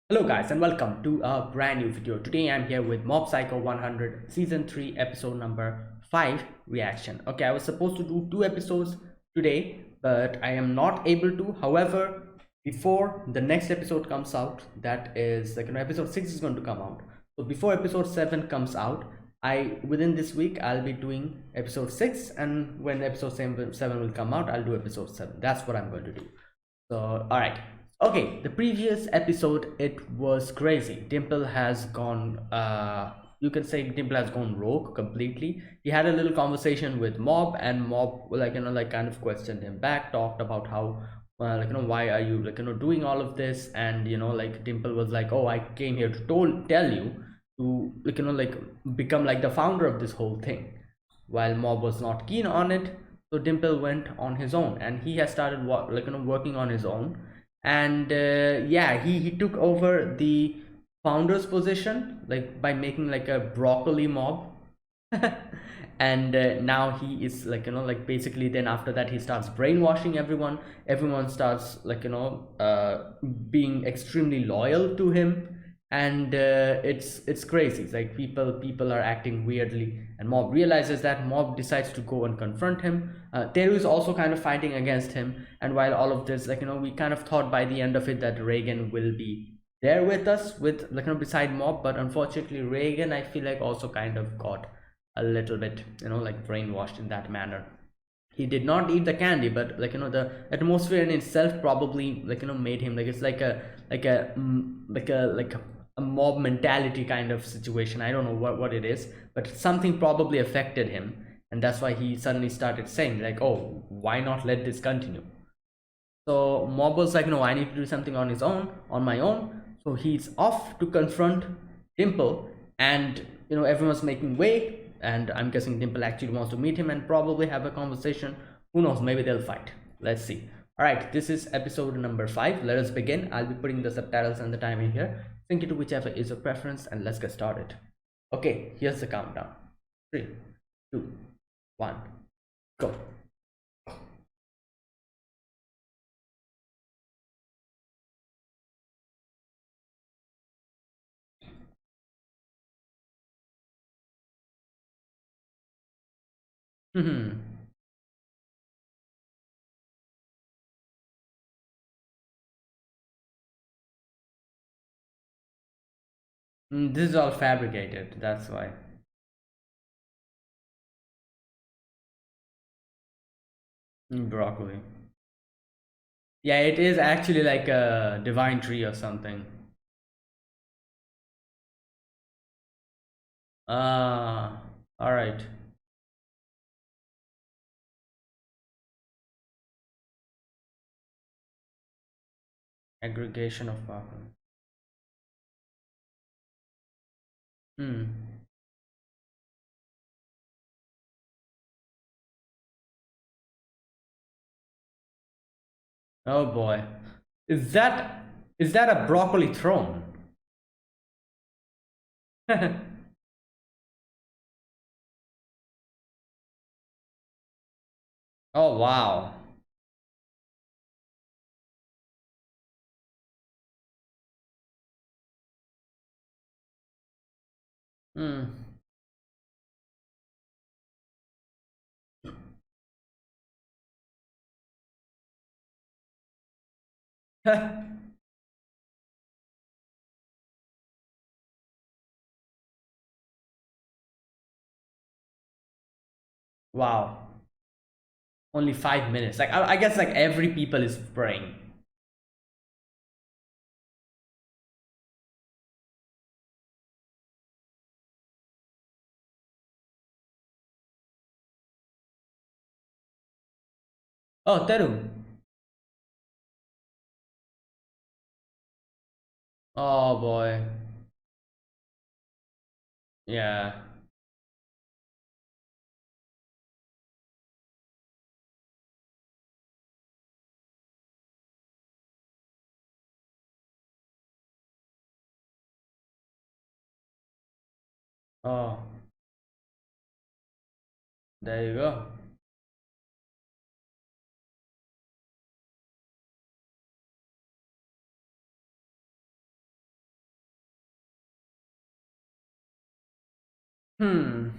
Hello guys and welcome to a brand new video. Today I'm here with Mob Psycho 100 season 3 episode number 5 reaction. Okay, I was supposed to do 2 episodes today, but I am not able to. However, before the next episode comes out, that is like episode 6 is going to come out. So before episode 7 comes out, I within this week I'll be doing episode 6, and when episode 7 will come out, I'll do episode 7. That's what I'm going to do. So, all right. Okay, the previous episode, it was crazy. Dimple has gone, you can say Dimple has gone rogue completely. He had a little conversation with Mob, and Mob, like kind of questioned him back, talked about how, why are you, doing all of this? And, like Dimple was like, oh, I came here to tell you to, become like the founder of this whole thing. While Mob was not keen on it, so Dimple went on his own, and he has started working on his own. And yeah, he took over the founder's position, like by making like a broccoli mob. And now he is basically, then after that he starts brainwashing everyone starts being extremely loyal to him. And it's crazy. It's like people are acting weirdly, and Mob realizes that. Mob decides to go and confront him. Teru is also kind of fighting against him. And while all of this, we kind of thought by the end of it that Reagan will be there with us, with beside Mob. But unfortunately, Reagan, I feel like, also kind of got a little bit brainwashed in that manner. He did not eat the candy, but the atmosphere in itself probably made him, like, it's like a a mob mentality kind of situation. I don't know what it is, but something probably affected him, and that's why he suddenly started saying like, oh, why not let this continue? So Mob was like, no, I need to do something on his own, on my own. So he's off to confront Dimple. And everyone's making way, and I'm guessing Dimple actually wants to meet him and probably have a conversation. Who knows, maybe they'll fight. Let's see. All right, this is episode number 5. Let us begin. I'll be putting the subtitles and the timing here. Sync it to whichever is your preference, and let's get started. Okay, here's the countdown. 3, 2, 1, go. This is all fabricated, that's why. Broccoli. Yeah, it is actually like a divine tree or something. Ah, all right. Aggregation of power. Hmm. Oh boy. Is that a broccoli throne? Oh wow. Hmm. Wow. Only 5 minutes. Like I guess like every people is praying. Oh, Teru. Oh boy. Yeah. Oh, there you go. Hmm.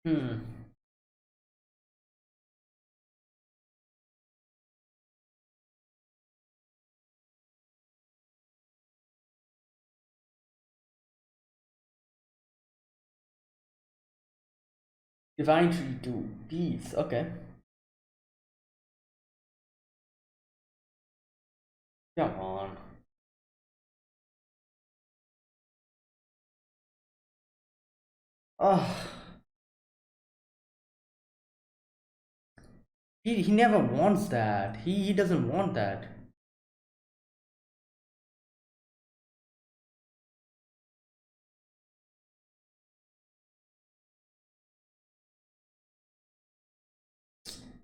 Hmm. Divine tree to peace. Okay. Come on. Oh, he never wants that. He doesn't want that.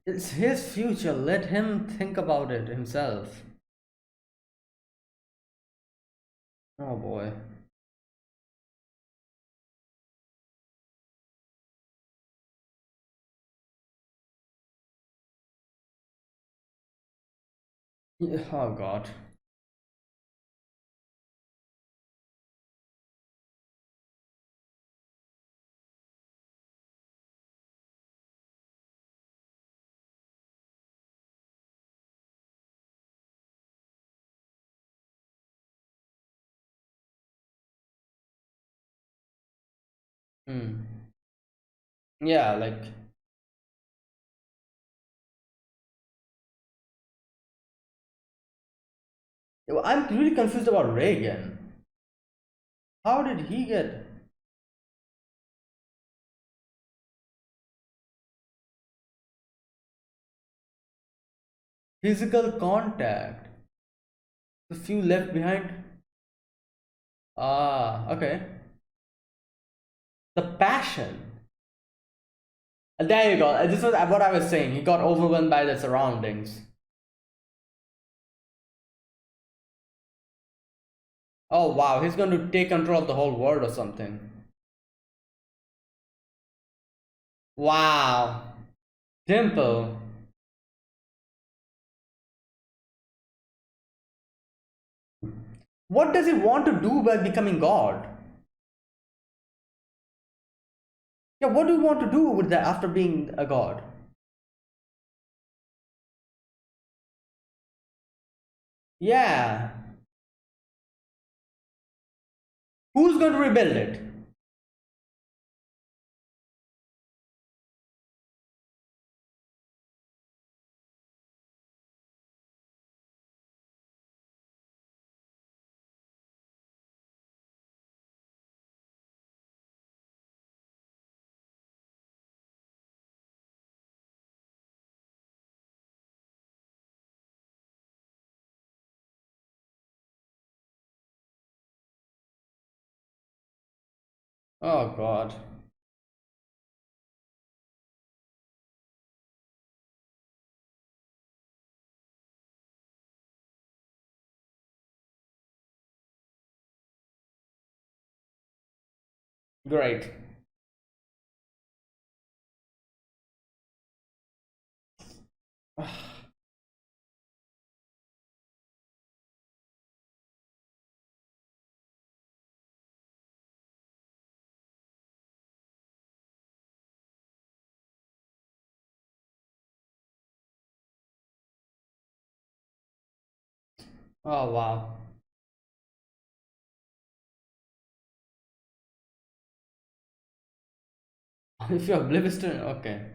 It's his future. Let him think about it himself. Oh boy. Oh god. Hmm. Yeah, like I'm really confused about Reagan. How did he get physical contact? The few left behind. Ah, okay. The passion. There you go. This was what I was saying. He got overwhelmed by the surroundings. Oh wow, he's going to take control of the whole world or something. Wow. Dimple. What does he want to do by becoming God? Yeah, what do you want to do with that after being a god? Yeah. Who's going to rebuild it? Oh god. Great. Oh wow. If you're oblivious to, okay.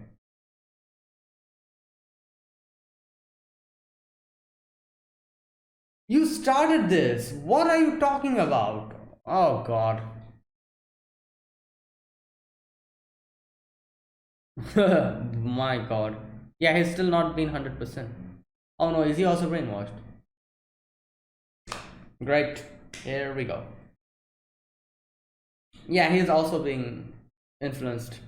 You started this. What are you talking about? Oh God. My God. Yeah, he's still not been 100%. Oh no, is he also brainwashed? Great. Here we go. Yeah, he's also being influenced.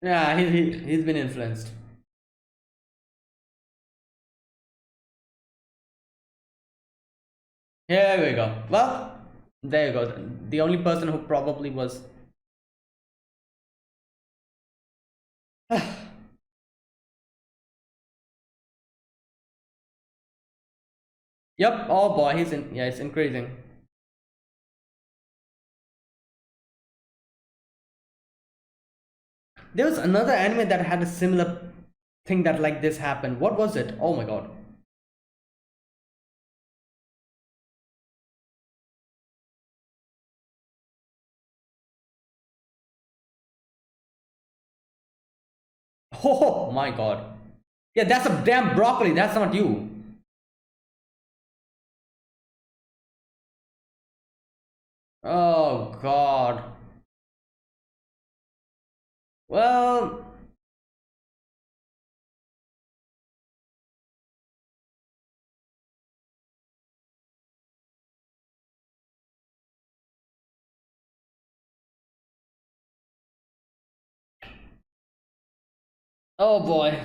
Yeah, he's been influenced. Here we go. Well, there you go. The only person who probably was. Yep. Oh boy, he's in. Yeah, it's increasing. There was another anime that had a similar thing that like this happened. What was it? Oh my God. Oh my God. Yeah, that's a damn broccoli. That's not you. Oh God. Well, oh boy.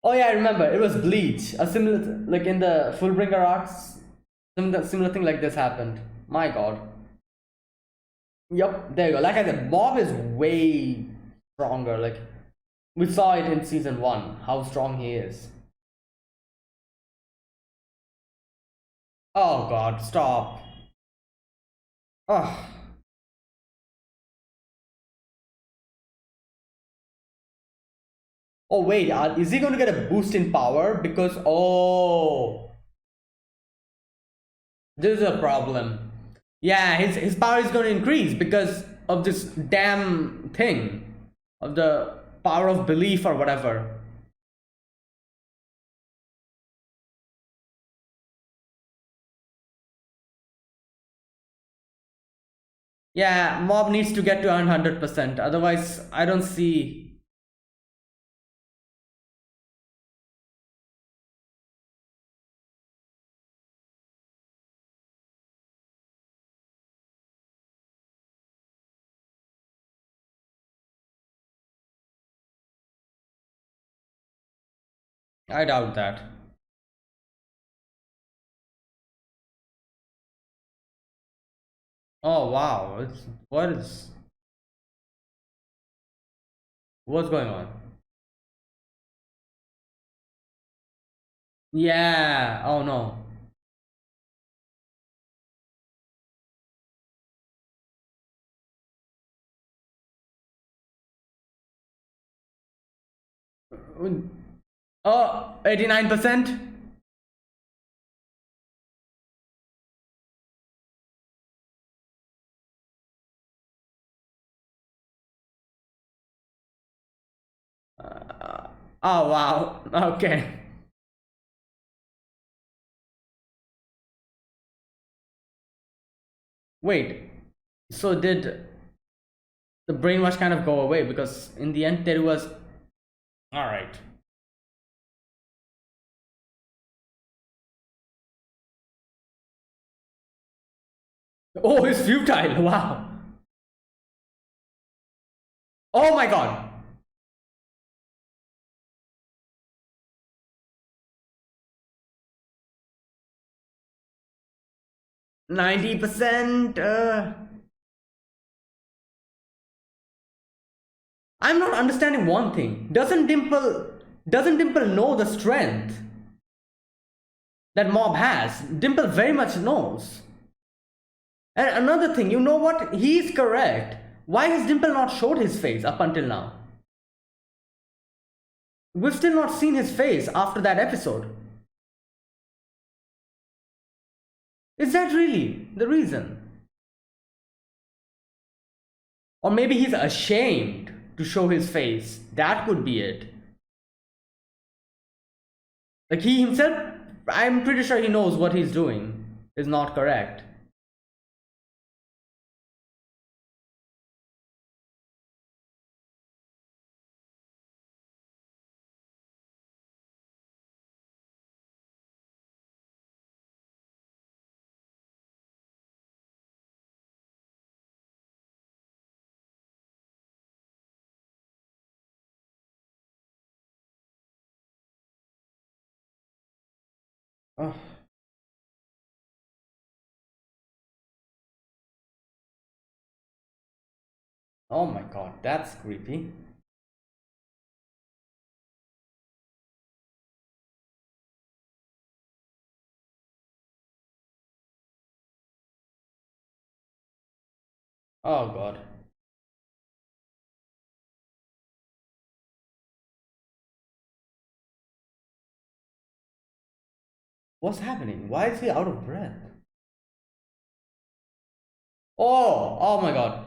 Oh yeah, I remember. It was Bleach. A similar, like in the Fullbringer arcs, similar thing like this happened. My God. Yep, there you go. Like I said, Bob is way stronger. Like we saw it in season one, how strong he is. Oh God, stop. Oh, oh wait, is he going to get a boost in power? Because this is a problem. Yeah, his power is going to increase because of this damn thing, of the power of belief or whatever. Yeah, mob needs to get to 100%. Otherwise, I don't see. I doubt that. Oh wow, what's going on? Yeah. Oh no. 89%. Oh wow. Okay. Wait. So did the brainwash kind of go away? Because in the end there was. All right. Oh, it's futile. Wow. Oh my God. 90%. I'm not understanding one thing. Doesn't Dimple know the strength that Mob has? Dimple very much knows. And another thing, you know what? He's correct. Why has Dimple not showed his face up until now? We've still not seen his face after that episode. Is that really the reason? Or maybe he's ashamed to show his face. That could be it. Like he himself, I'm pretty sure he knows what he's doing is not correct. Oh, oh my god, that's creepy. Oh god. What's happening? Why is he out of breath? Oh, oh my god.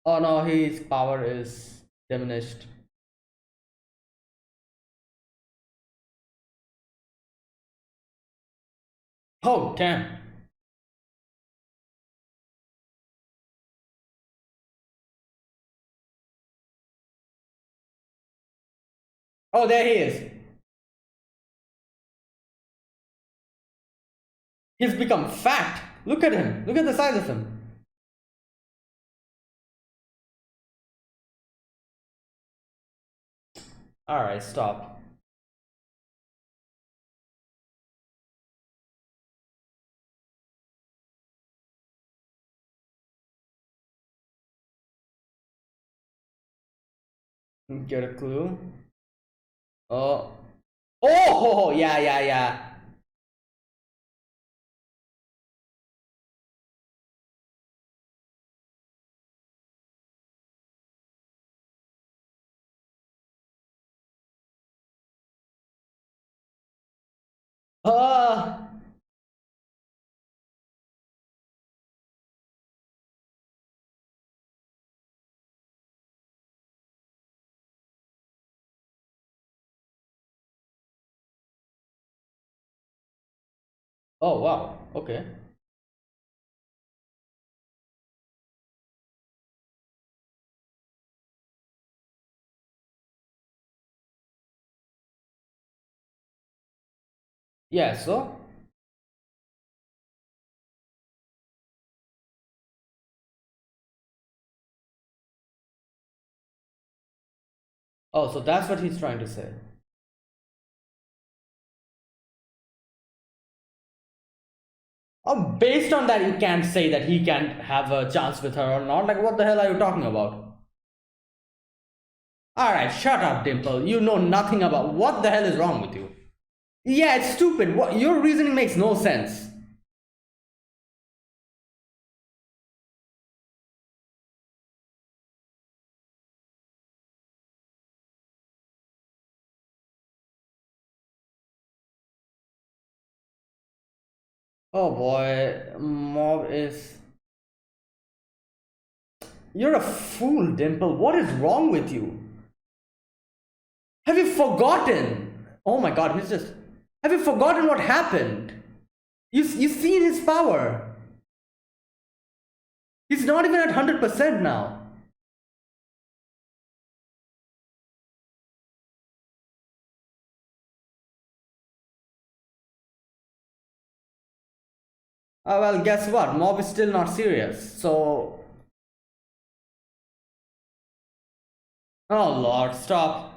Oh no, his power is diminished. Oh, damn. Oh, there he is. He's become fat. Look at him. Look at the size of him. Alright, stop. Get a clue. Oh. Oh, yeah, yeah, yeah. Ah. Oh, wow. Okay. Yeah, so? Oh, so that's what he's trying to say. Based on that, you can't say that he can have a chance with her or not. Like, what the hell are you talking about? Alright, shut up, Dimple. You know nothing about what the hell is wrong with you. Yeah, it's stupid. What your reasoning makes no sense. Oh boy, Mob is. You're a fool, Dimple. What is wrong with you? Have you forgotten? Oh my god, he's just. Have you forgotten what happened? You've seen his power. He's not even at 100% now. Well, guess what? Mob is still not serious. So. Oh lord, stop.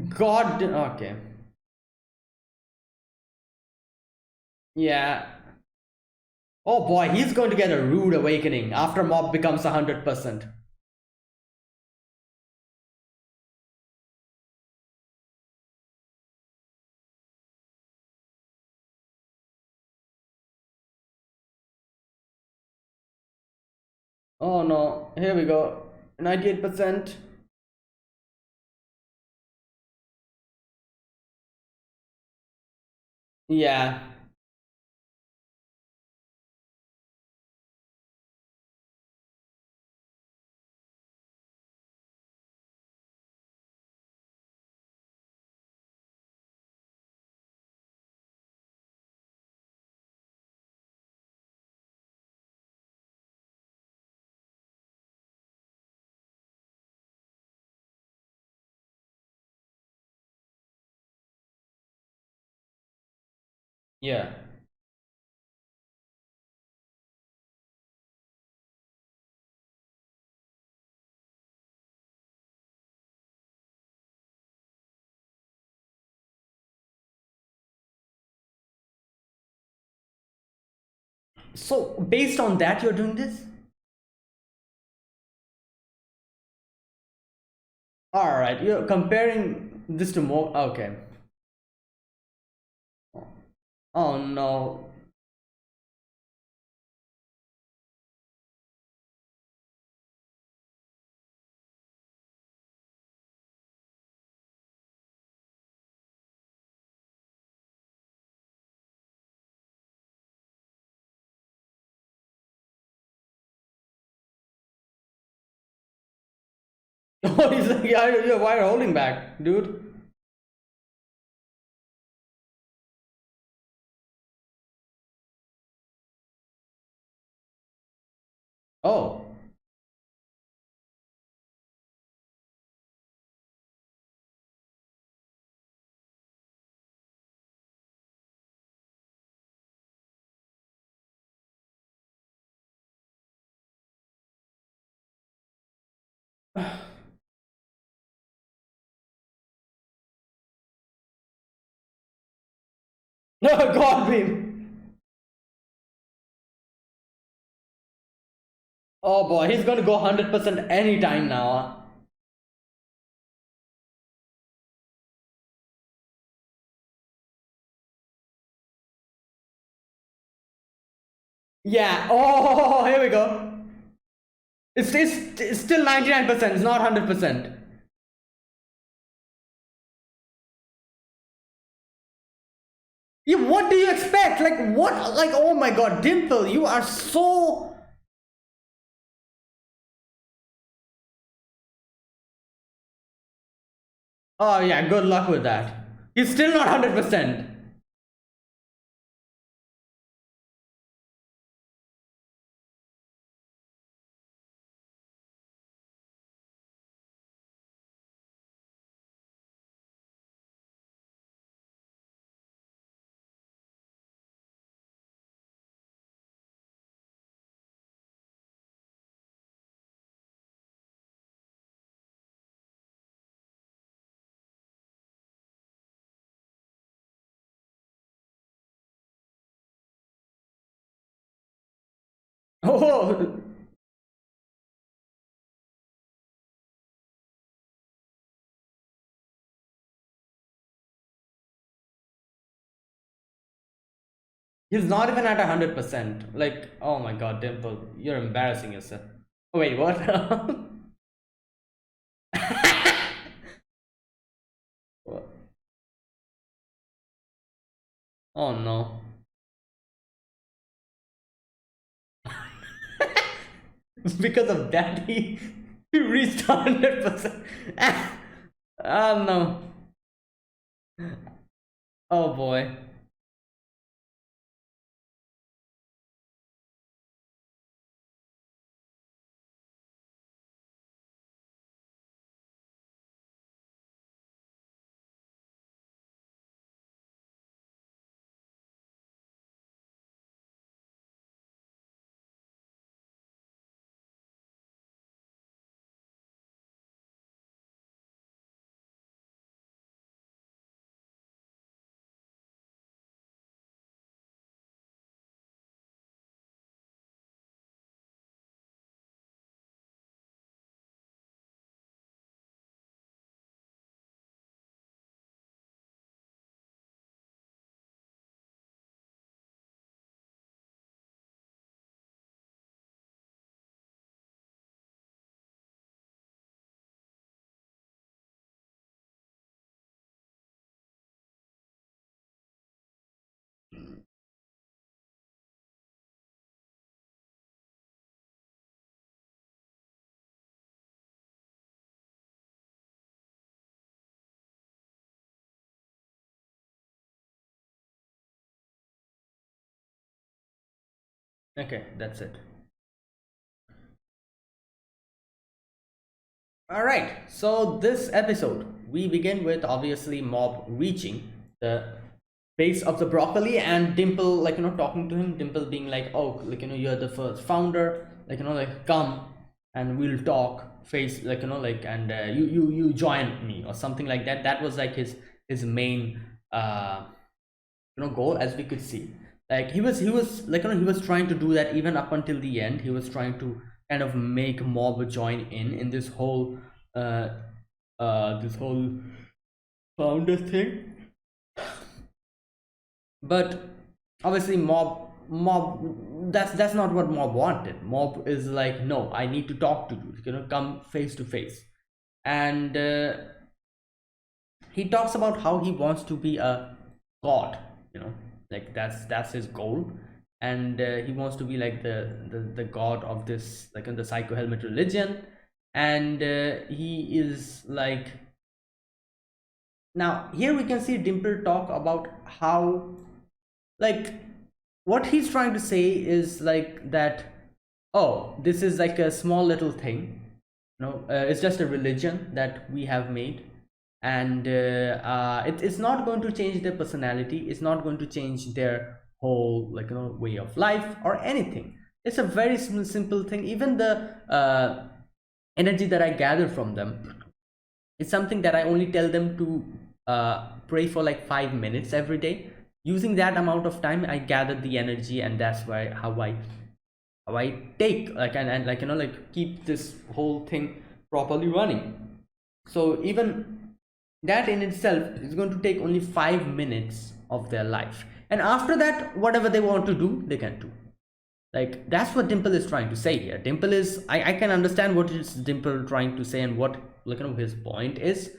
God. Okay. Yeah. Oh boy, he's going to get a rude awakening after Mob becomes 100%. Oh no, here we go. 98%. Yeah. Yeah. So, based on that, you're doing this? Alright, you're comparing this to more. Okay. Oh no. Oh, he's like, yeah, why are you holding back, dude? Oh. No, God beam. Oh boy, he's gonna go 100% anytime now. Yeah. Oh, here we go. It's still 99%. It's not 100%. Yeah, what do you expect? Like what? Like oh my God, Dimple, you are so. Oh yeah, good luck with that. He's still not 100%. Oh, he's not even at 100%. Like oh my God, Dimple, you're embarrassing yourself. Oh, wait, what? Oh no. Because of that, he reached 100%. Oh no. Oh boy. Okay, that's it. All right, so this episode, we begin with obviously Mob reaching the base of the broccoli and Dimple, like, talking to him. Dimple being like, oh, like, you're the first founder, like, like, come and we'll talk face, like, like, and you join me or something like that. That was like his main, uh, goal, as we could see. Like he was like, he was trying to do that even up until the end. He was trying to kind of make Mob join in uh this whole founder thing. But obviously Mob, that's not what Mob wanted. Mob is like, no, I need to talk to you, come face to face. And he talks about how he wants to be a god, you know like that's his goal. And he wants to be like the god of this, like, in the Psycho Helmet religion. And he is like, now here we can see Dimple talk about how, like, what he's trying to say is like that, oh, this is like a small little thing, it's just a religion that we have made. And it's not going to change their personality, it's not going to change their whole, like, way of life or anything. It's a very simple thing. Even the energy that I gather from them, it's something that I only tell them to pray for like 5 minutes every day. Using that amount of time, I gather the energy, and that's why how I take, like, and like, like, keep this whole thing properly running. So even that in itself is going to take only 5 minutes of their life, and after that, whatever they want to do, they can do. Like, that's what Dimple is trying to say here. Dimple is, I can understand what is Dimple trying to say and what, like, his point is.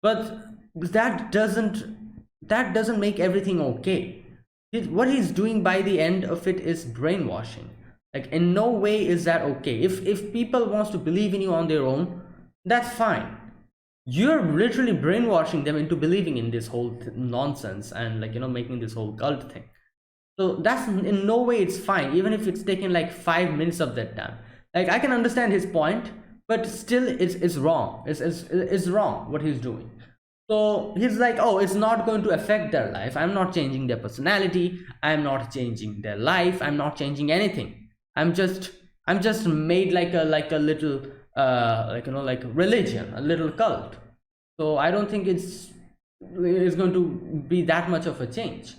But that doesn't make everything okay. What he's doing by the end of it is brainwashing. Like, in no way is that okay. If people wants to believe in you on their own, that's fine. You're literally brainwashing them into believing in this whole nonsense, and, like, making this whole cult thing. So that's in no way it's fine, even if it's taken like 5 minutes of that time. Like, I can understand his point, but still it's wrong. It's wrong what he's doing. So he's like, oh, it's not going to affect their life. I'm not changing their personality, I'm not changing their life, I'm not changing anything. I'm just made like a little, like, like religion, a little cult. So I don't think it's going to be that much of a change.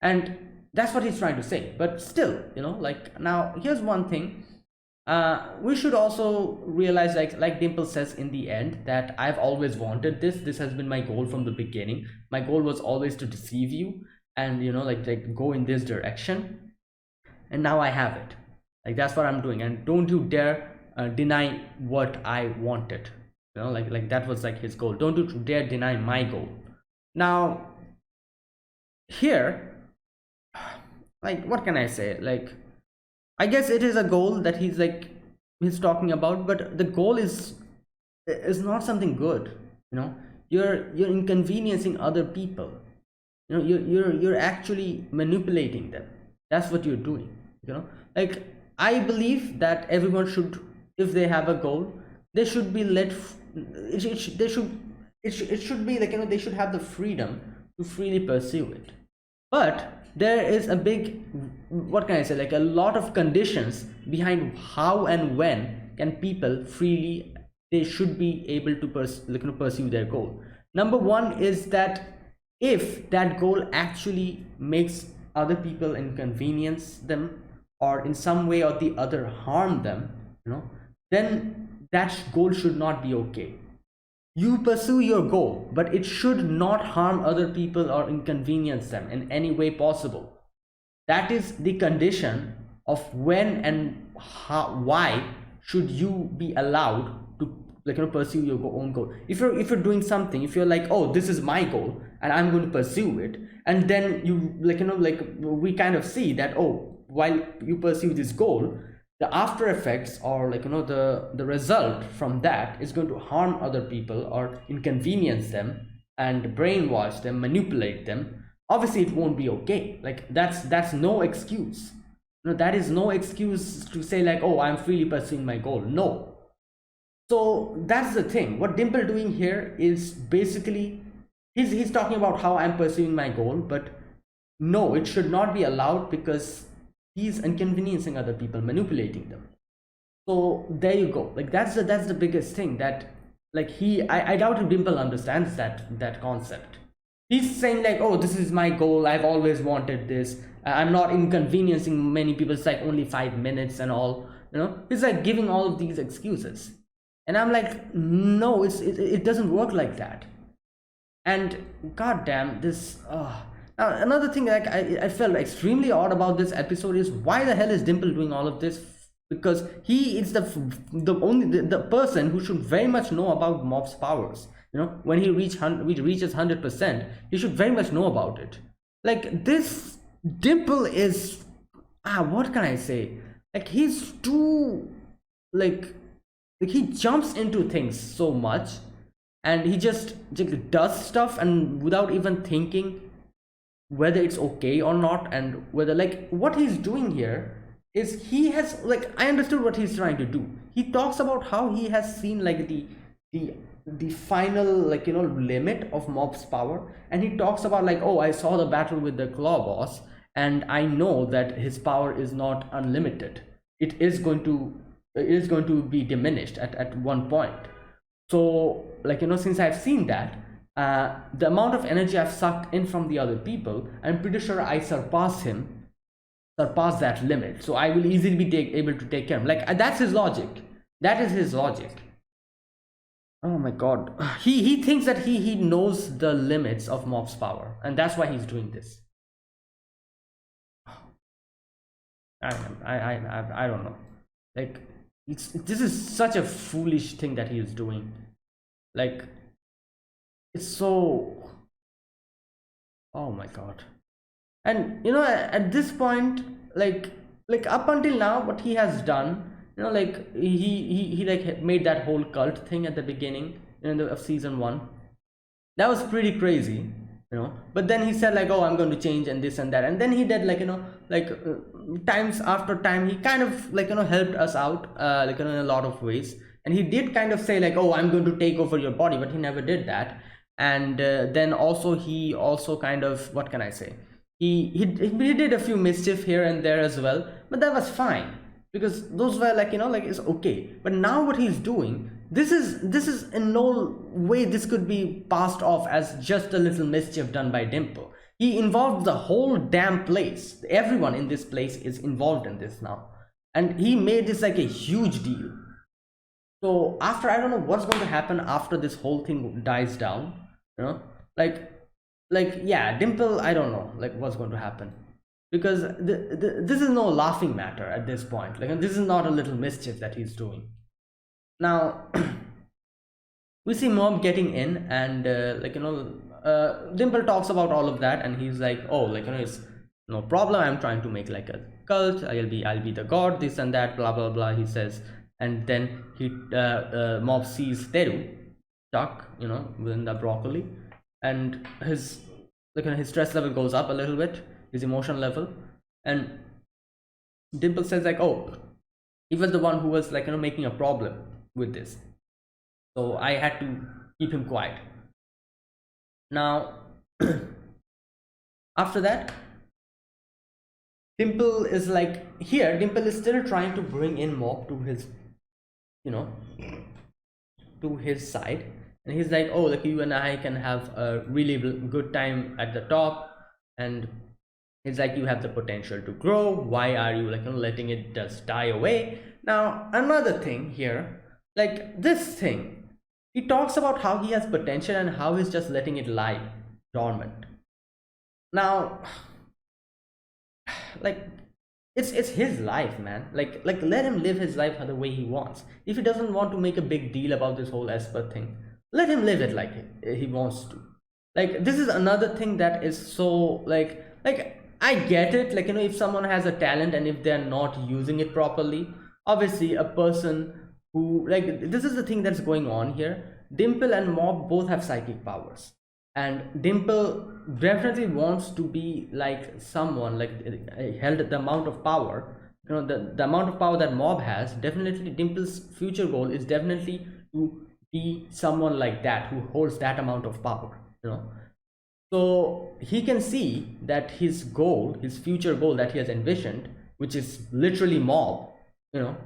And that's what he's trying to say. But still, like, now here's one thing. We should also realize, like Dimple says in the end, that I've always wanted this has been my goal from the beginning. My goal was always to deceive you, and, like go in this direction, and now I have it. Like, that's what I'm doing, and don't you dare deny what I wanted. Like that was like his goal. Don't you dare deny my goal. Now here, like, what can I say? Like, I guess it is a goal that he's talking about, but the goal is not something good. you know you're inconveniencing other people. You're actually manipulating them. That's what you're doing. Like, I believe that everyone should, if they have a goal, they should be they should, it should be like, they should have the freedom to freely pursue it. But there is a big, what can I say, like, a lot of conditions behind how and when can people freely, they should be able to pursue their goal. Number one is that if that goal actually makes other people inconvenience them, or in some way or the other harm them, then that goal should not be okay. You pursue your goal, but it should not harm other people or inconvenience them in any way possible. That is the condition of when and how, why should you be allowed to, like, pursue your own goal. If you're doing something, if you're like, oh, this is my goal and I'm going to pursue it, and then you, like, we kind of see that, oh, while you pursue this goal, the after effects, or, like, the result from that is going to harm other people or inconvenience them and brainwash them, manipulate them. Obviously it won't be okay. Like, that's no excuse. No, that is no excuse to say like, oh, I'm freely pursuing my goal. No. So that's the thing. What Dimple doing here is basically he's talking about how I'm pursuing my goal, but no, it should not be allowed because he's inconveniencing other people, manipulating them. So there you go. Like that's the biggest thing that like I doubt if Dimple understands that concept. He's saying like, oh, this is my goal, I've always wanted this, I'm not inconveniencing many people, it's like only 5 minutes and all, he's like giving all of these excuses. And I'm like, no, it doesn't work like that. And goddamn this now another thing like I felt extremely odd about this episode is why the hell is Dimple doing all of this, because he is the person who should very much know about Mob's powers. When he reaches 100%, he should very much know about it. Like this Dimple is what can I say, like he's too like he jumps into things so much, and he just does stuff and without even thinking whether it's okay or not, and whether like what he's doing here is he has like I understood what he's trying to do. He talks about how he has seen like the final like limit of Mob's power, and he talks about like, oh, I saw the battle with the Claw Boss and I know that his power is not unlimited. It is going to be diminished at one point. So like since I've seen that, the amount of energy I've sucked in from the other people, I'm pretty sure I surpass that limit, so I will easily be able to take care of him. Like that's his logic. That is his logic. Oh my god. He thinks that he knows the limits of Mob's power, and that's why he's doing this. I don't know. Like this is such a foolish thing that he is doing. Like it's so, oh my god. And at this point, like up until now what he has done, like he like made that whole cult thing at the beginning of season 1. That was pretty crazy, but then he said like, oh, I'm going to change and this and that, and then he did like times after time he kind of like helped us out like in a lot of ways, and he did kind of say like, oh, I'm going to take over your body, but he never did that. And then also he also kind of, what can I say, he did a few mischief here and there as well, but that was fine because those were like like it's okay. But now what he's doing, this is in no way this could be passed off as just a little mischief done by Dimple. He involved the whole damn place. Everyone in this place is involved in this now, and he made this like a huge deal. So after, I don't know what's going to happen after this whole thing dies down, like yeah, Dimple, I don't know like what's going to happen, because this is no laughing matter at this point. Like this is not a little mischief that he's doing. Now we see Mob getting in, and Dimple talks about all of that, and he's like, oh, like it's no problem, I'm trying to make like a cult, I'll be the god, this and that, blah blah blah, he says. And then he Mob sees Teru stuck within the broccoli, and his his stress level goes up a little bit, his emotion level. And Dimple says like, oh, he was the one who was like making a problem with this, so I had to keep him quiet. Now after that, Dimple is like, here Dimple is still trying to bring in Mob to his to his side, and he's like, oh, like you and I can have a really good time at the top, and it's like, you have the potential to grow, why are you like letting it just die away? Now another thing here, like this thing, he talks about how he has potential and how he's just letting it lie dormant. Now like it's his life, man. Like let him live his life the way he wants. If he doesn't want to make a big deal about this whole Esper thing, let him live it like he wants to. Like this is another thing that is so like I get it, like if someone has a talent and if they're not using it properly, obviously a person who, like, this is the thing that's going on here. Dimple and Mob both have psychic powers, and Dimple definitely wants to be like someone like held the amount of power the amount of power that Mob has, definitely Dimple's future goal is definitely to be someone like that who holds that amount of power, so he can see that his goal, his future goal that he has envisioned, which is literally Mob,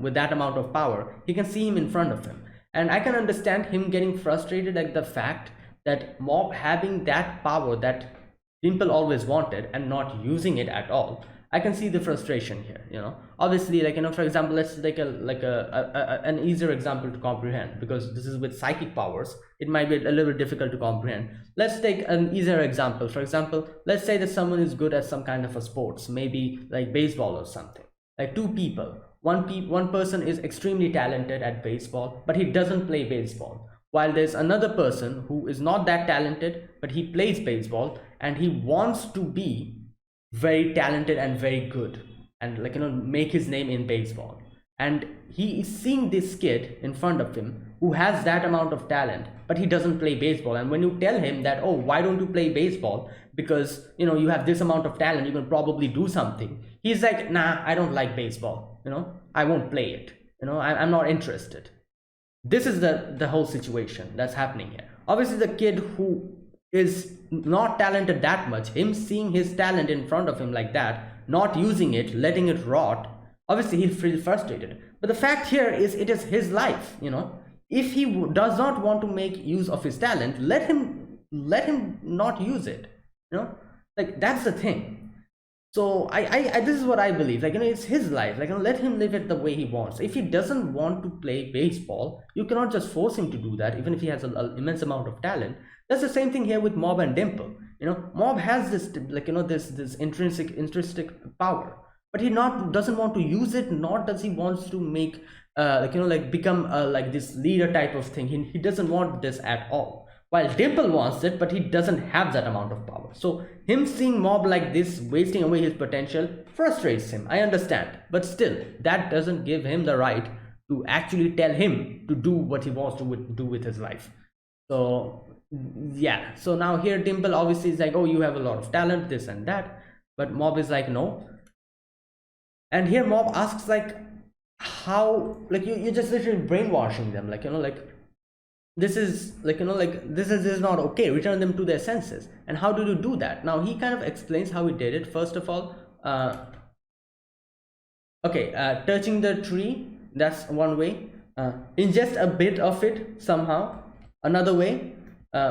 with that amount of power, he can see him in front of him. And I can understand him getting frustrated at the fact that Mob having that power that Dimple always wanted and not using it at all. I can see the frustration here, obviously, like, for example, let's take an easier example to comprehend, because this is with psychic powers, it might be a little bit difficult to comprehend. Let's take an easier example. For example, let's say that someone is good at some kind of a sports, maybe like baseball or something, like two people. One person is extremely talented at baseball, but he doesn't play baseball, while there's another person who is not that talented, but he plays baseball and he wants to be very talented and very good, and make his name in baseball. And he is seeing this kid in front of him who has that amount of talent, but he doesn't play baseball. And when you tell him that, oh, why don't you play baseball, because you have this amount of talent, you can probably do something, he's like, nah, I don't like baseball, I won't play it, I'm not interested. This is the whole situation that's happening here. Obviously, the kid who is not talented that much, him seeing his talent in front of him like that, not using it, letting it rot, obviously he'll feel frustrated. But the fact here is, it is his life. If he does not want to make use of his talent, let him not use it. Like, that's the thing. So I this is what I believe. Like, it's his life. Like, let him live it the way he wants. If he doesn't want to play baseball, you cannot just force him to do that, even if he has an immense amount of talent. That's the same thing here with Mob and Dimple. Mob has this, this intrinsic power, but he doesn't want to use it, nor does he wants to make become like this leader type of thing. He doesn't want this at all, while Dimple wants it, but he doesn't have that amount of power. So him seeing Mob like this wasting away his potential frustrates him. I understand, but still, that doesn't give him the right to actually tell him to do what he wants to do with his life. So yeah, so now here Dimple obviously is like, oh, you have a lot of talent, this and that, but Mob is like, no. And here Mob asks, like, how, like, you're just literally brainwashing them, this is this is not okay, return them to their senses. And how did you do that? Now he kind of explains how he did it. First of all, touching the tree, that's one way. Ingest a bit of it somehow, another way,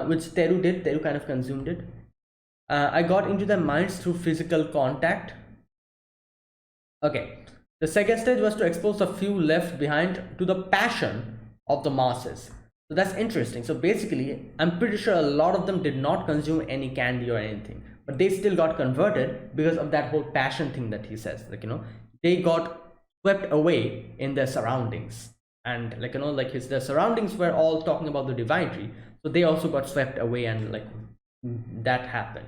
which Teru kind of consumed it. I got into their minds through physical contact. Okay, the second stage was to expose a few left behind to the passion of the masses. So that's interesting. So basically, I'm pretty sure a lot of them did not consume any candy or anything, but they still got converted because of that whole passion thing that he says. They got swept away in their surroundings, and their surroundings were all talking about the divinity, so they also got swept away, and that happened.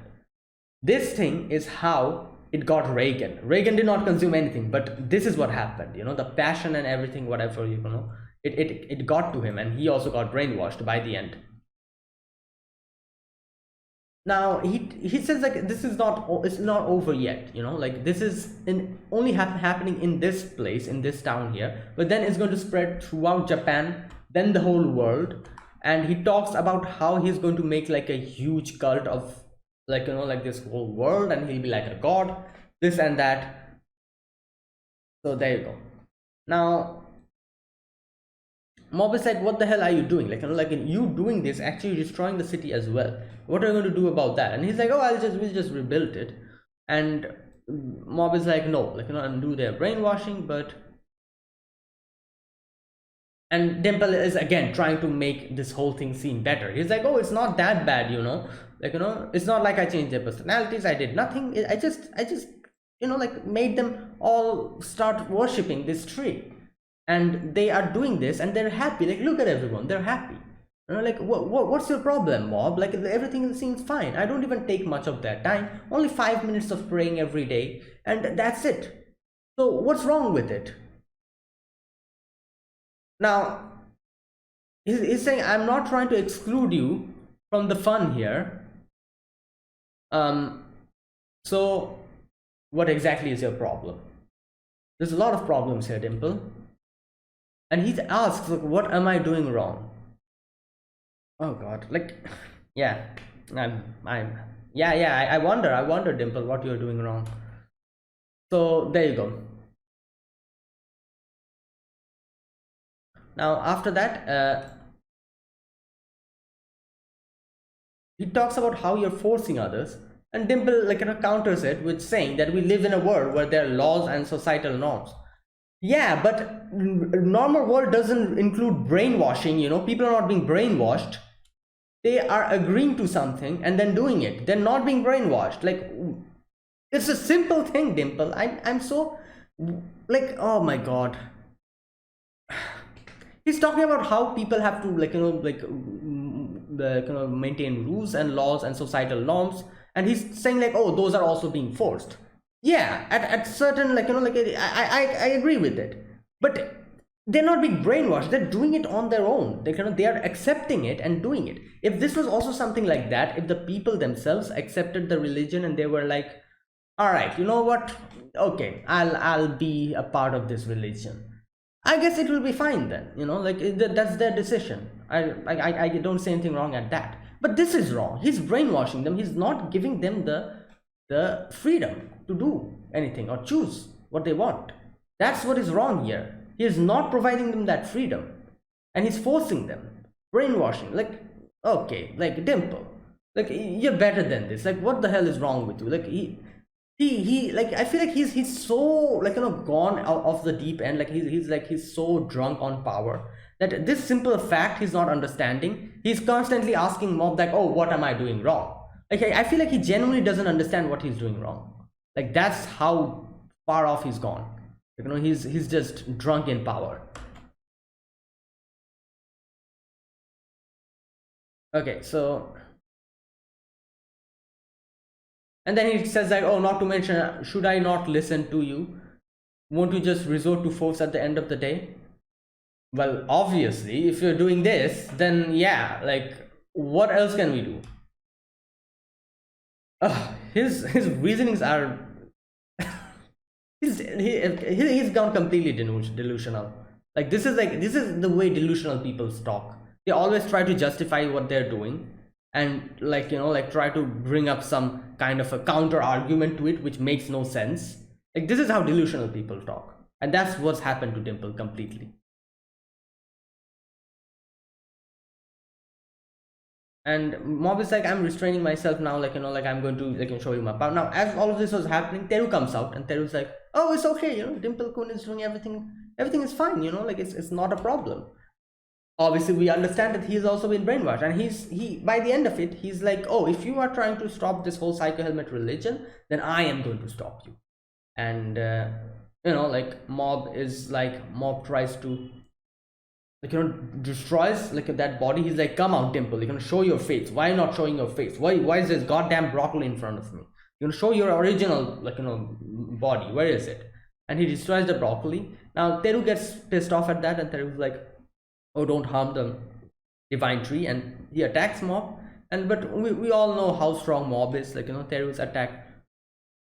This thing is how it got Reagan. Reagan did not consume anything, but this is what happened. The passion and everything, whatever, it got to him, and he also got brainwashed by the end. Now he says, like, this is not, it's not over yet, this is only happening in this place, in this town here, but then it's going to spread throughout Japan, then the whole world. And he talks about how he's going to make like a huge cult of this whole world, and he'll be like a god, this and that. So there you go. Now Mob is like, what the hell are you doing? You doing this actually destroying the city as well. What are you going to do about that? And he's like, oh, we'll just rebuild it. And Mob is like, no, undo their brainwashing. But and Dimple is again trying to make this whole thing seem better. He's like, oh, it's not that bad, it's not like I changed their personalities, I did nothing. I just made them all start worshipping this tree, and they are doing this and they're happy. Look at everyone, they're happy. What's your problem, Mob? Everything seems fine. I don't even take much of their time, only 5 minutes of praying every day, and that's it. So what's wrong with it? Now he's saying, I'm not trying to exclude you from the fun here. So what exactly is your problem? There's a lot of problems here, Dimple. And he asks, like, what am I doing wrong? Oh God, like, yeah, I'm, yeah, I wonder, Dimple, what you're doing wrong. So there you go. Now after that, he talks about how you're forcing others, and Dimple, like, counters it with saying that we live in a world where there are laws and societal norms. Yeah, but normal world doesn't include brainwashing. People are not being brainwashed. They are agreeing to something and then doing it. They're not being brainwashed. Like, it's a simple thing, Dimple. I'm so, like, oh my God. He's talking about how people have to, like, maintain rules and laws and societal norms, and he's saying, like, oh, those are also being forced. Yeah, at certain, like, like, I agree with it, but they're not being brainwashed. They're doing it on their own. They are accepting it and doing it. If this was also something like that, if the people themselves accepted the religion and they were like, all right, you know what, okay, I'll be a part of this religion, I guess it will be fine then. Like, that's their decision. I don't say anything wrong at that. But this is wrong. He's brainwashing them. He's not giving them the freedom to do anything or choose what they want. That's what is wrong here. He is not providing them that freedom, and he's forcing them, brainwashing. Like, okay, like, Dimple, like, you're better than this. Like, what the hell is wrong with you? Like, he like, I feel like he's so, like, gone out of the deep end. Like, he's so drunk on power that this simple fact he's not understanding. He's constantly asking Mob, like, oh, what am I doing wrong? Like, I feel like he genuinely doesn't understand what he's doing wrong. Like, that's how far off he's gone. He's just drunk in power. Okay, so, and then he says, like, oh, not to mention, should I not listen to you? Won't you just resort to force at the end of the day? Well, obviously, if you're doing this, then yeah, like, what else can we do? His reasonings are he's gone completely delusional. Like, this is the way delusional people talk. They always try to justify what they're doing, and, like, like, try to bring up some kind of a counter argument to it, which makes no sense. Like, this is how delusional people talk, and that's what's happened to Dimple completely. And Mob is like, I'm restraining myself now, like, like, I'm going to, like, show you my power. Now, as all of this was happening, Teru comes out, and Teru's like, oh, it's okay, Dimple Kun is doing everything is fine, like, it's not a problem. Obviously, we understand that he's also been brainwashed, and he by the end of it, he's like, oh, if you are trying to stop this whole Psycho Helmet religion, then I am going to stop you. And like, Mob tries to, like, destroys, like, that body. He's like, come out, Dimple, show your face. Why not showing your face? Why is this goddamn broccoli in front of me? Show your original, like, body. Where is it? And he destroys the broccoli. Now Teru gets pissed off at that, and Teru's like, oh, don't harm the divine tree, and he attacks Mob. And but we all know how strong Mob is. Like, Teru's attack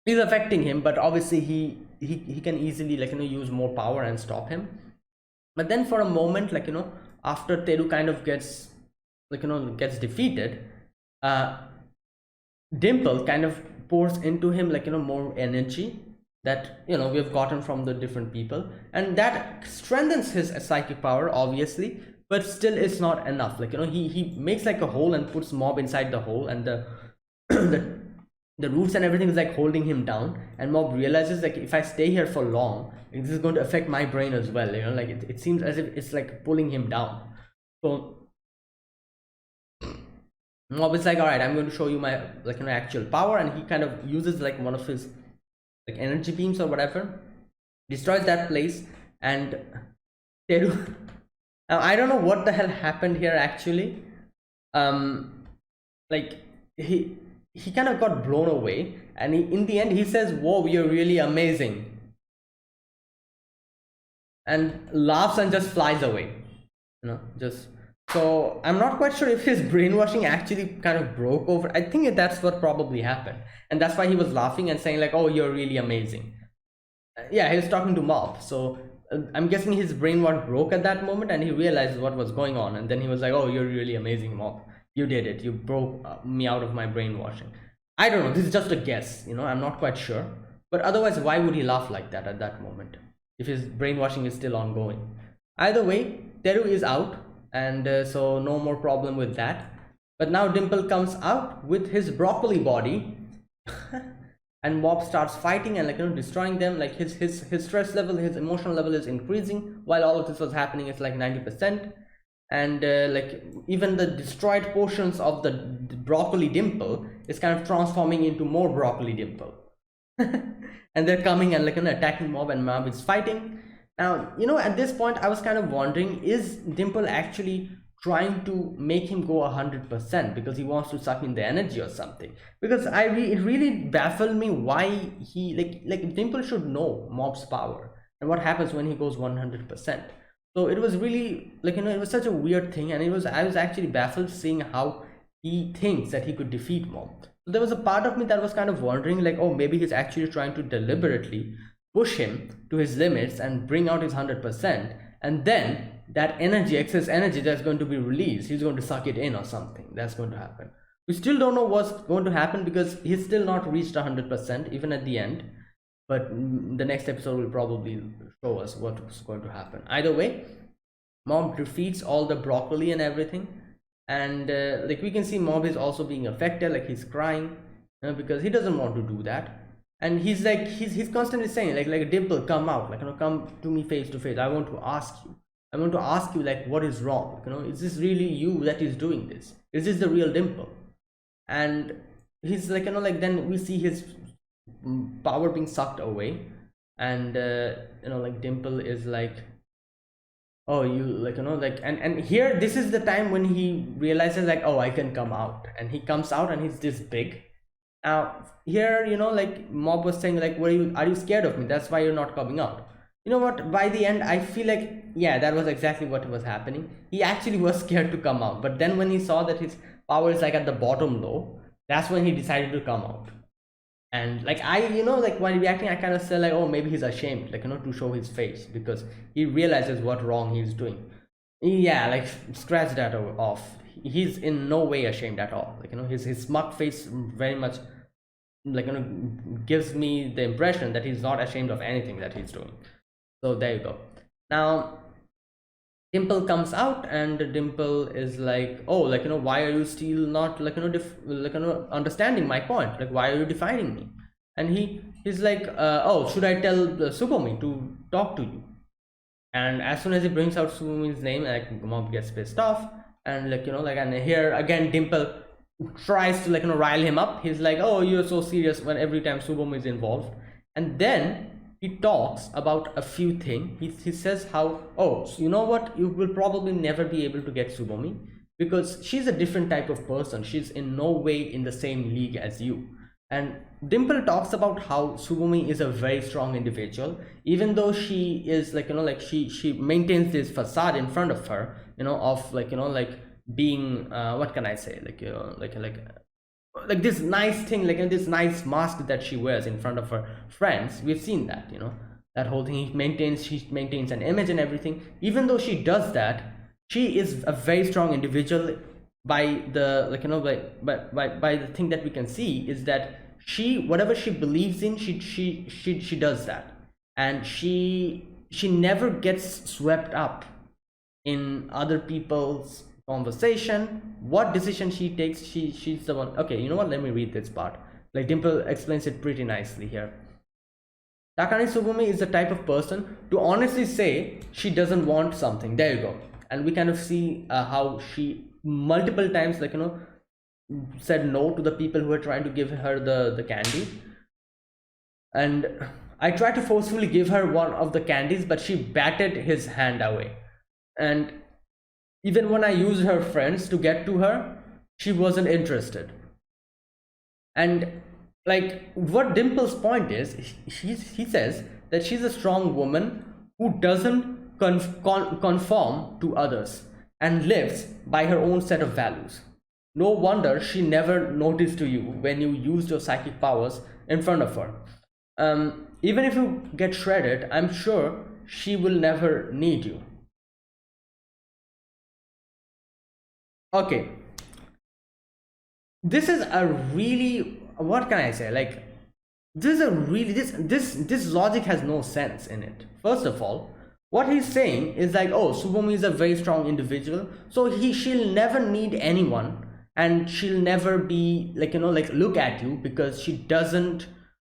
is affecting him, but obviously he can easily, like, use more power and stop him. But then for a moment, like, after Teru kind of gets, like, gets defeated, Dimple kind of pours into him, like, more energy that, we've gotten from the different people, and that strengthens his psychic power, obviously, but still it's not enough. Like, he makes, like, a hole and puts Mob inside the hole, and the the roots and everything is, like, holding him down, and Mob realizes, like, if I stay here for long, this is going to affect my brain as well. Like, it seems as if it's, like, pulling him down. So Mob is like, all right, I'm going to show you my, like, actual power, and he kind of uses, like, one of his, like, energy beams or whatever, destroys that place. And Teru, now I don't know what the hell happened here actually. Like, he kind of got blown away, and in the end he says, whoa, you're really amazing, and laughs and just flies away, just. So I'm not quite sure if his brainwashing actually kind of broke over. I think that's what probably happened, and that's why he was laughing and saying, like, oh, you're really amazing. Yeah, he was talking to Mob. So I'm guessing his brain was broke at that moment, and he realized what was going on, and then he was like, "Oh, you're really amazing, Mob. You did it. You broke me out of my brainwashing." I don't know. This is just a guess. I'm not quite sure. But otherwise, why would he laugh like that at that moment if his brainwashing is still ongoing? Either way, Teru is out, and so no more problem with that. But now Dimple comes out with his broccoli body, and Mob starts fighting and destroying them. Like his stress level, his emotional level is increasing while all of this was happening. It's like 90%, and like even the destroyed portions of the broccoli Dimple is kind of transforming into more broccoli Dimple. And they're coming and attacking Mob, and Mob is fighting. Now, at this point I was kind of wondering, is Dimple actually trying to make him go 100% because he wants to suck in the energy or something? Because it really baffled me why he like Dimple should know Mob's power and what happens when he goes 100%. So it was really it was such a weird thing, and I was actually baffled seeing how he thinks that he could defeat Mob. So there was a part of me that was kind of wondering, like, oh, maybe he's actually trying to deliberately push him to his limits and bring out his 100%, and then that excess energy that's going to be released, he's going to suck it in or something. That's going to happen. We still don't know what's going to happen because he's still not reached 100% even at the end, but the next episode will probably show us what's going to happen. Either way, Mob defeats all the broccoli and everything, and like we can see Mob is also being affected, like he's crying because he doesn't want to do that. And he's like he's constantly saying like Dimple, come out, come to me face to face. I want to ask you like, what is wrong? Is this really you that is doing this? Is this the real Dimple? And he's like like then we see his power being sucked away, and like Dimple is like, oh, you and here this is the time when he realizes like, oh, I can come out, and he comes out and he's this big. Now here like Mob was saying like, are you scared of me? That's why you're not coming out. You know what, by the end I feel like, yeah, that was exactly what was happening. He actually was scared to come out, but then when he saw that his power is like at the bottom low, that's when he decided to come out. And like I like while reacting I kind of said like, oh, maybe he's ashamed, to show his face because he realizes what wrong he's doing. Yeah, like scratch that off. He's in no way ashamed at all. His smug face very much gives me the impression that he's not ashamed of anything that he's doing. So there you go. Now Dimple comes out, and Dimple is like, oh, why are you still not understanding my point? Like, why are you defining me? And he's like, oh, should I tell Tsubomi to talk to you? And as soon as he brings out Tsubomi's name, like Mob gets pissed off, and and here again Dimple tries to rile him up. He's like, oh, you're so serious when every time Tsubomi is involved. And then he talks about a few things. He says how, oh, so you know what, you will probably never be able to get Tsubomi because she's a different type of person. She's in no way in the same league as you. And Dimple talks about how Tsubomi is a very strong individual, even though she is she maintains this facade in front of her, of being what can I say, like this nice thing, this nice mask that she wears in front of her friends. We've seen that, that whole thing. She maintains an image and everything. Even though she does that, she is a very strong individual. By the by the thing that we can see is that she, whatever she believes in, she does that, and she never gets swept up in other people's conversation. What decision she takes, she's the one. Okay, you know what, let me read this part. Like Dimple explains it pretty nicely here. Takane Tsubomi is the type of person to honestly say she doesn't want something. There you go. And we kind of see how she multiple times said no to the people who were trying to give her the candy. And I tried to forcefully give her one of the candies, but she batted his hand away. And even when I used her friends to get to her, she wasn't interested. And like what Dimple's point is, he says that she's a strong woman who doesn't conform to others and lives by her own set of values. No wonder she never noticed to you when you used your psychic powers in front of her. Even if you get shredded, I'm sure she will never need you. Okay, this is a really, what can I say, like, this is a really, this logic has no sense in it. First of all, what he's saying is like, oh, Subomi is a very strong individual, so she'll never need anyone, and she'll never be like, like, look at you because she doesn't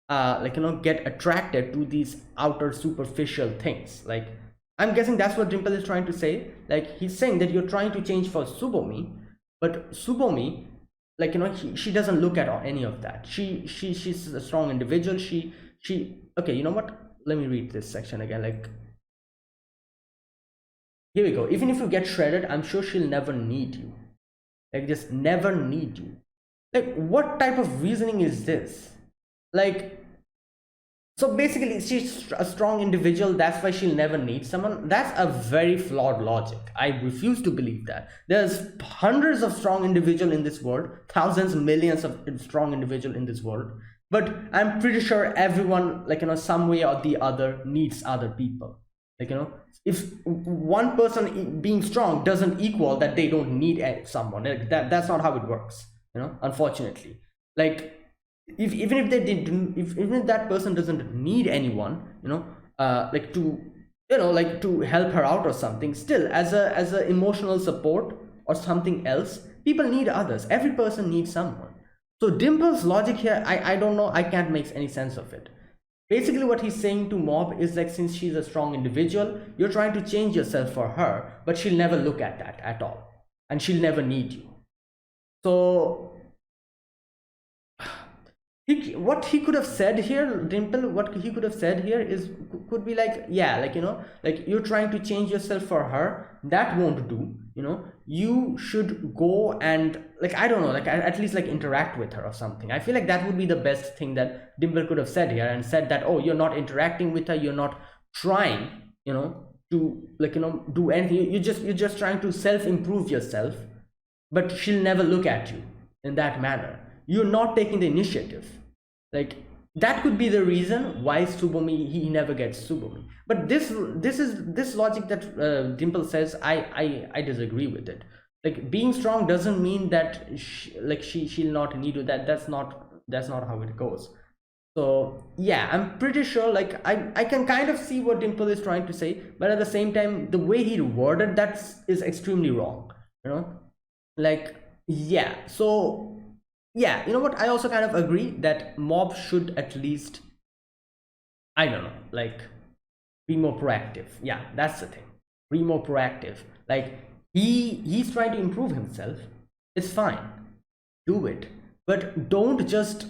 like, get attracted to these outer superficial things. Like, I'm guessing that's what Dimple is trying to say. Like, he's saying that you're trying to change for Subomi, but Subomi, like, she doesn't look at any of that. She's a strong individual. She Okay, you know what, let me read this section again. Like, here we go. Even if you get shredded, I'm sure she'll never need you. Like, just never need you. Like, what type of reasoning is this? Like, so basically she's a strong individual, that's why she'll never need someone. That's a very flawed logic. I refuse to believe that. There's hundreds of strong individuals in this world, thousands, millions of strong individuals in this world, but I'm pretty sure everyone, like, some way or the other needs other people. Like, if one person being strong doesn't equal that they don't need someone. Like, that's not how it works, unfortunately. Like, even if they didn't, even if that person doesn't need anyone, like, to, like, to help her out or something, still, as a emotional support or something else, people need others. Every person needs someone. So Dimple's logic here, I don't know, I can't make any sense of it. Basically what he's saying to Mob is like, since she's a strong individual, you're trying to change yourself for her, but she'll never look at that at all, and she'll never need you. So what he could have said here, Dimple, what he could have said here is, could be like, yeah, like, like, you're trying to change yourself for her, that won't do. You should go and, like, I don't know, like, at least, like, interact with her or something. I feel like that would be the best thing that Dimple could have said here, and said that, oh, you're not interacting with her, you're not trying, to, like, do anything. You're just trying to self-improve yourself, but she'll never look at you in that manner. You're not taking the initiative. Like, that could be the reason why Subomi, he never gets Subomi. But this logic that Dimple says, I disagree with it. Like, being strong doesn't mean that she'll not need you. That's not how it goes. So yeah, I'm pretty sure, like, I can kind of see what Dimple is trying to say, but at the same time, the way he worded that is extremely wrong. Like, yeah. So yeah, you know what, I also kind of agree that Mob should at least, I don't know, like, be more proactive. Yeah, that's the thing. Be more proactive. Like, he's trying to improve himself. It's fine, do it, but don't just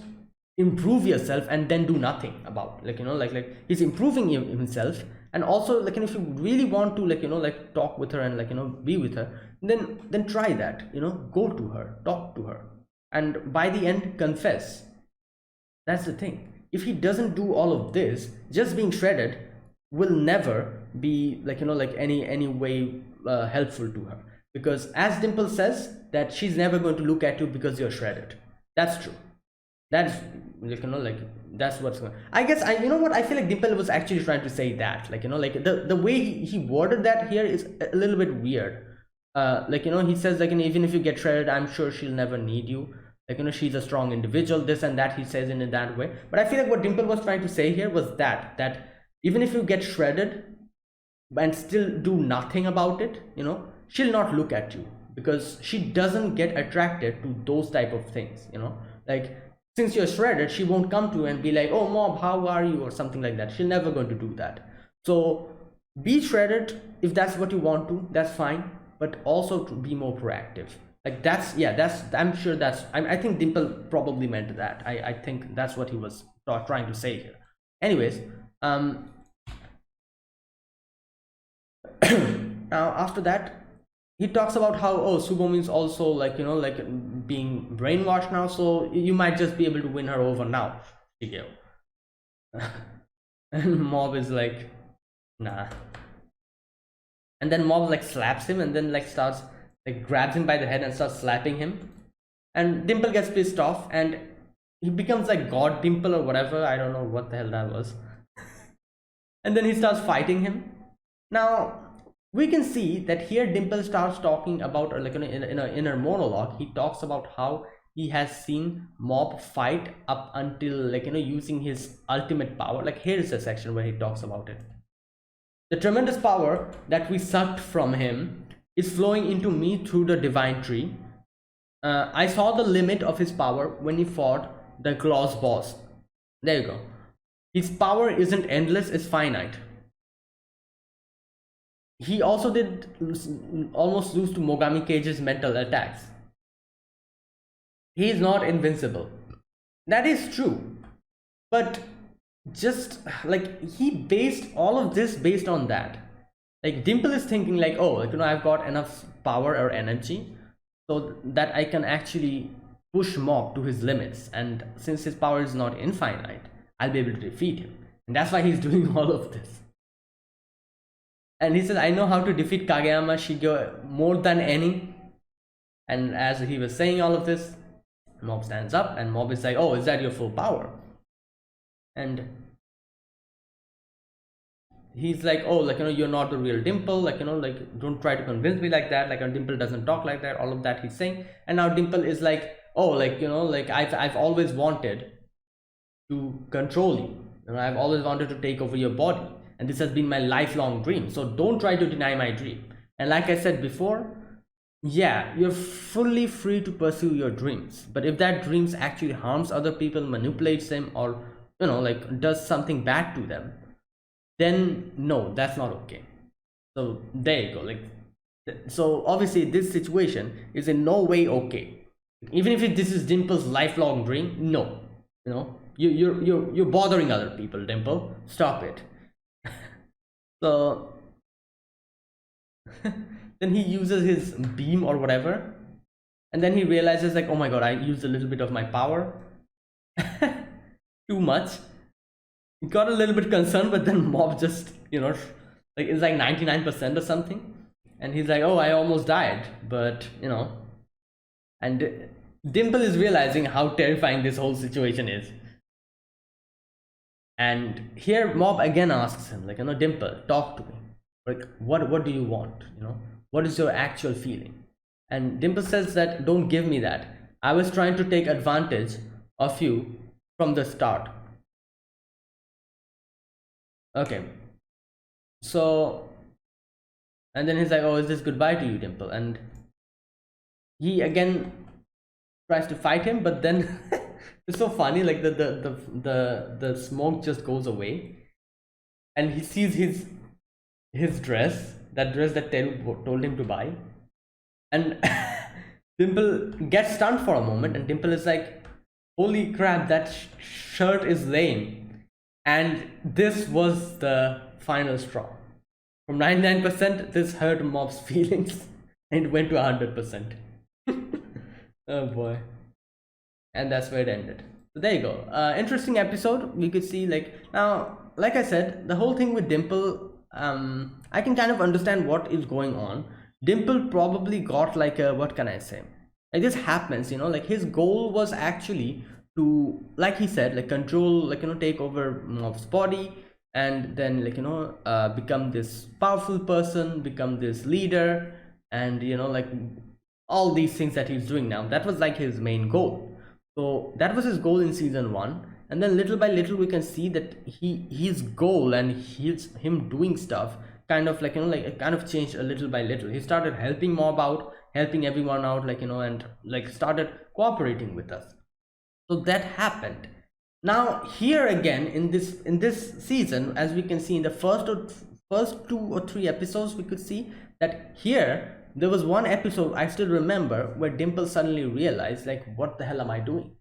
improve yourself and then do nothing about, like, like he's improving himself. And also, like, if you really want to, like, like, talk with her and, like, be with her, then try that. Go to her, talk to her, and by the end, confess. That's the thing. If he doesn't do all of this, just being shredded will never be, like, like, any way helpful to her, because as Dimple says, that she's never going to look at you because you're shredded. That's true. That's, like, like, that's what's going. I guess, you know what, I feel like Dimple was actually trying to say that, like, like, the way he worded that here is a little bit weird. Like, he says, like, even if you get shredded, I'm sure she'll never need you. Like, she's a strong individual, this and that, he says in that way. But I feel like what Dimple was trying to say here was that even if you get shredded and still do nothing about it, she'll not look at you, because she doesn't get attracted to those type of things. Like, since you're shredded, she won't come to you and be like, oh, Mob, how are you, or something like that. She'll never going to do that. So be shredded if that's what you want to, that's fine, but also to be more proactive. Like, I'm sure I think Dimple probably meant that. I think that's what he was trying to say here. Anyways, now after that, he talks about how, oh, Subomi is also, like, like, being brainwashed now, so you might just be able to win her over now, Shigeo. And Mob is like, nah. And then Mob, like, slaps him, and then, like, starts, like, grabs him by the head and starts slapping him. And Dimple gets pissed off, and he becomes like God Dimple or whatever. I don't know what the hell that was. And then he starts fighting him. Now we can see that here Dimple starts talking about, or like in an inner monologue, he talks about how he has seen Mob fight up until like using his ultimate power. Like here is a section where he talks about it. The tremendous power that we sucked from him is flowing into me through the divine tree. I saw the limit of his power when he fought the Claws boss. There you go. His power isn't endless, it's finite. He also did almost lose to Mogami Cage's mental attacks. He is not invincible. That is true. But just like he based all of this based on that. Like Dimple is thinking like, oh, like I've got enough power or energy so that I can actually push Mob to his limits, and since his power is not infinite, I'll be able to defeat him. And that's why he's doing all of this. And he says, I know how to defeat Kageyama Shigeo more than any. And as he was saying all of this, Mob stands up and Mob is like, oh, is that your full power? And he's like, oh, like you're not the real Dimple, like like don't try to convince me like that, like Dimple doesn't talk like that, all of that he's saying. And now Dimple is like, oh, like like I've always wanted to control you, I've always wanted to take over your body, and this has been my lifelong dream, so don't try to deny my dream. And like I said before, yeah, you're fully free to pursue your dreams, but if that dreams actually harms other people, manipulates them, or like does something bad to them, then no, that's not okay. So there you go. Like, so obviously this situation is in no way okay. Even if this is Dimple's lifelong dream, no, you're bothering other people, Dimple. Stop it. So then he uses his beam or whatever, and then he realizes like, oh my god, I used a little bit of my power. Too much. He got a little bit concerned, but then Mob just like it's like 99% or something, and he's like, oh, I almost died, but and Dimple is realizing how terrifying this whole situation is. And here Mob again asks him like, Dimple, talk to me, like what do you want, what is your actual feeling? And Dimple says that, don't give me that, I was trying to take advantage of you from the start. Okay, so and then he's like, oh, is this goodbye to you, Dimple? And he again tries to fight him, but then it's so funny, like the smoke just goes away, and he sees his dress, that dress that Teru told him to buy, and Dimple gets stunned for a moment, and Dimple is like, holy crap, that shirt is lame. And this was the final straw. From 99%, this hurt Mob's feelings, and it went to 100%. Oh boy. And that's where it ended. So there you go. Interesting episode. We could see like, now, like I said, the whole thing with Dimple, I can kind of understand what is going on. Dimple probably got like a, what can I say? Like this happens, like his goal was actually to, like he said, like control, like take over Mob's body, and then like become this powerful person, become this leader, and like all these things that he's doing now. That was like his main goal. So that was his goal in season 1, and then little by little we can see that his goal and him doing stuff kind of like like it kind of changed a little by little. He started helping Mob out, helping everyone out, like and like started cooperating with us. So that happened. Now here again in this season, as we can see in the first 2 or 3 episodes, we could see that here there was one episode I still remember where Dimple suddenly realized like, what the hell am I doing?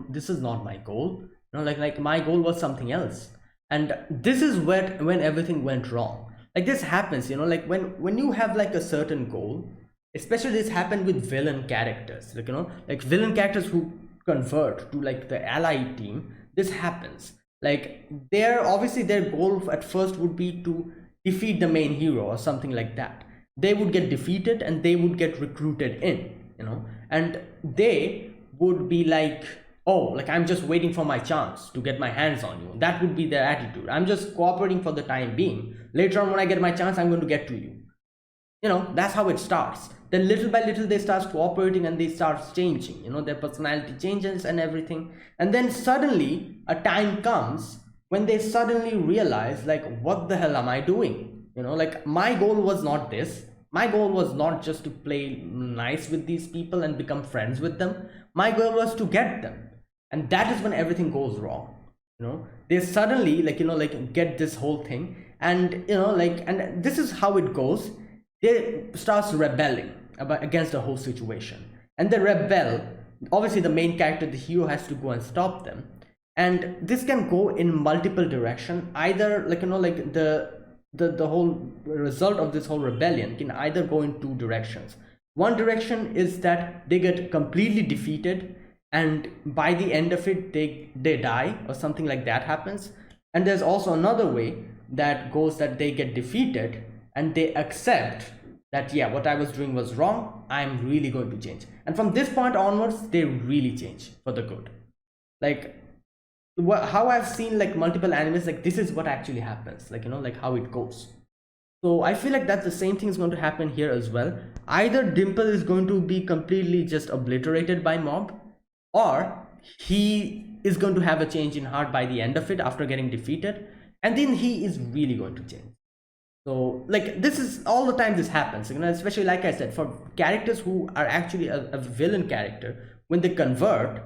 This is not my goal. Like my goal was something else. And this is when everything went wrong. Like this happens, like when you have like a certain goal, especially this happened with villain characters, like like villain characters who convert to like the allied team. This happens, like obviously their goal at first would be to defeat the main hero or something like that. They would get defeated and they would get recruited in, and they would be like, oh, like I'm just waiting for my chance to get my hands on you. That would be their attitude. I'm just cooperating for the time being. Later on, when I get my chance, I'm going to get to you. That's how it starts. Then little by little they start cooperating and they start changing. Their personality changes and everything. And then suddenly a time comes when they suddenly realize, like, what the hell am I doing? Like, my goal was not this. My goal was not just to play nice with these people and become friends with them. My goal was to get them. And that is when everything goes wrong. They suddenly, like get this whole thing, and and this is how it goes. They starts rebelling against the whole situation, and they rebel. Obviously the main character, the hero, has to go and stop them, and this can go in multiple direction. Either the whole result of this whole rebellion can either go in two directions. One direction is that they get completely defeated, and by the end of it they die or something like that happens. And there's also another way that goes that they get defeated and they accept that, yeah, what I was doing was wrong, I'm really going to change. And from this point onwards, they really change for the good. Like, how I've seen like multiple animes, like this is what actually happens, like how it goes. So I feel like that the same thing is going to happen here as well. Either Dimple is going to be completely just obliterated by Mob, or he is going to have a change in heart by the end of it after getting defeated, and then he is really going to change. So like this is all the time this happens, especially like I said, for characters who are actually a villain character, when they convert,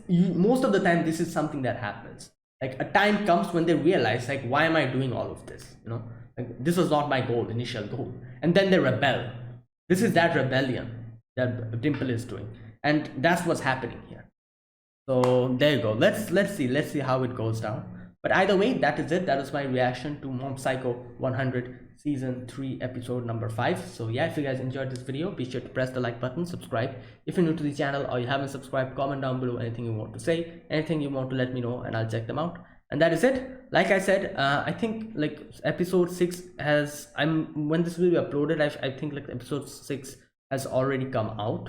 most of the time this is something that happens. Like a time comes when they realize, like, why am I doing all of this? Like, this was not my initial goal, and then they rebel. This is that rebellion that Dimple is doing, and that's what's happening here. So there you go. Let's see how it goes down. But either way, that is it. That is my reaction to Mob Psycho 100 season 3 episode number 5. So yeah, if you guys enjoyed this video, be sure to press the like button, subscribe if you're new to the channel, or you haven't subscribed. Comment down below anything you want to say, anything you want to let me know, and I'll check them out. And that is it. Like I said, I think like episode 6 has, when this will be uploaded, I think like episode 6 has already come out,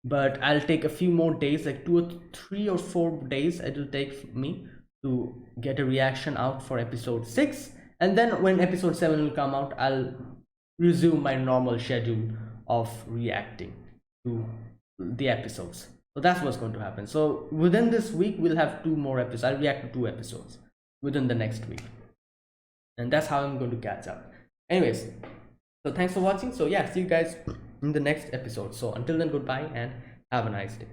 but I'll take a few more days, like 2 or 3 or 4 days it will take me to get a reaction out for episode 6. And then when episode 7 will come out, I'll resume my normal schedule of reacting to the episodes. So that's what's going to happen. So within this week, we'll have 2 more episodes. I'll react to 2 episodes within the next week, and that's how I'm going to catch up. Anyways, so thanks for watching. So yeah, see you guys in the next episode. So until then, goodbye and have a nice day.